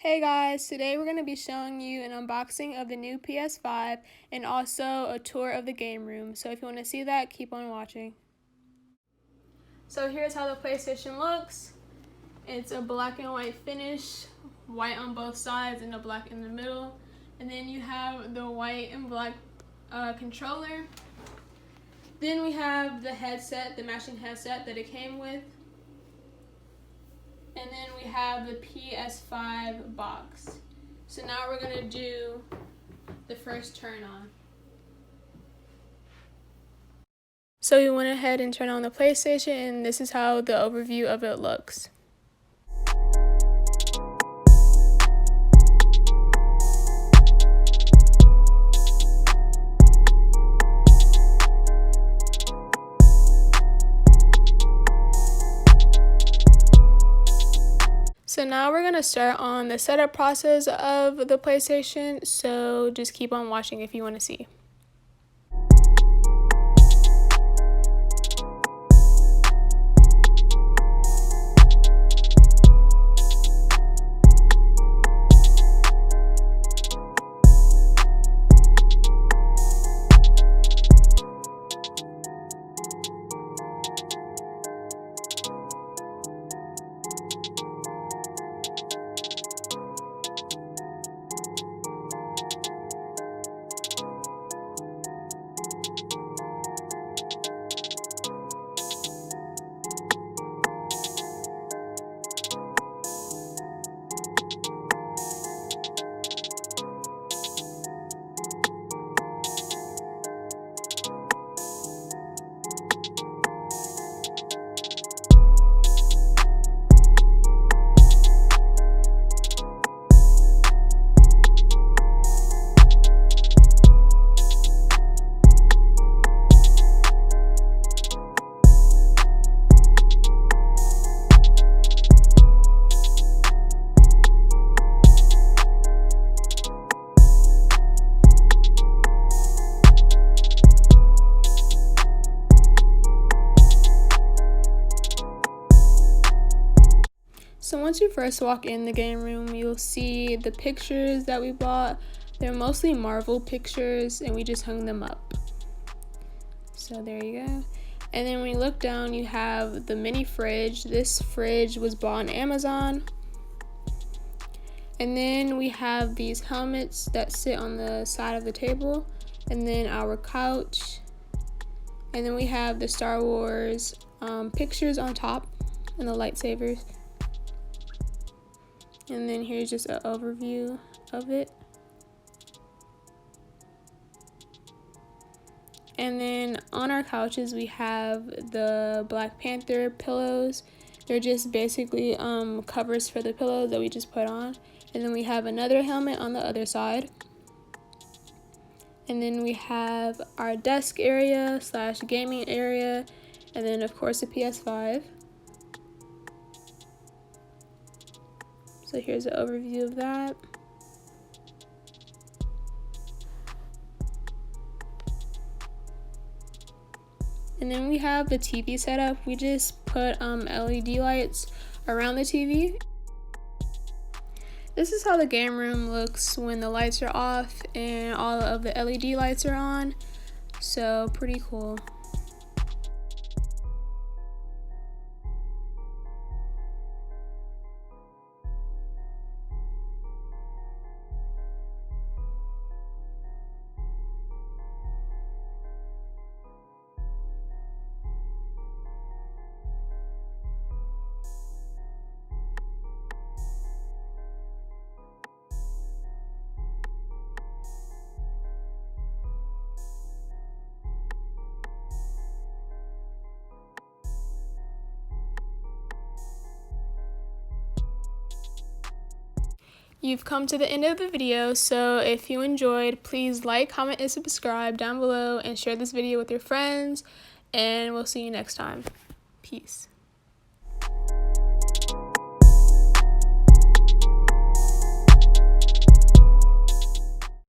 Hey guys, today we're going to be showing you an unboxing of the new PS5 and also a tour of the game room. So if you want to see that, keep on watching. So here's how the PlayStation looks. It's a black and white finish, white on both sides and a black in the middle. And then you have the white and black controller. Then we have the headset, the matching headset that it came with. And then we have the PS5 box. So now we're going to do the first turn on. So we went ahead and turned on the PlayStation, and this is how the overview of it looks. So now we're going to start on the setup process of the PlayStation, so just keep on watching if you want to see. So once you first walk in the game room, you'll see the pictures that we bought. They're mostly Marvel pictures, and we just hung them up. So there you go. And then when you look down, you have the mini fridge. This fridge was bought on Amazon. And then we have these helmets that sit on the side of the table. And then our couch. And then we have the Star Wars pictures on top and the lightsabers. And then here's just an overview of it. And then on our couches we have the Black Panther pillows. They're just basically covers for the pillow that we just put on. And then we have another helmet on the other side. And then we have our desk area / gaming area. And then of course the PS5. So here's an overview of that. And then we have the TV setup. We just put LED lights around the TV. This is how the game room looks when the lights are off and all of the LED lights are on. So pretty cool. You've come to the end of the video, so if you enjoyed, please like, comment, and subscribe down below and share this video with your friends, and we'll see you next time. Peace.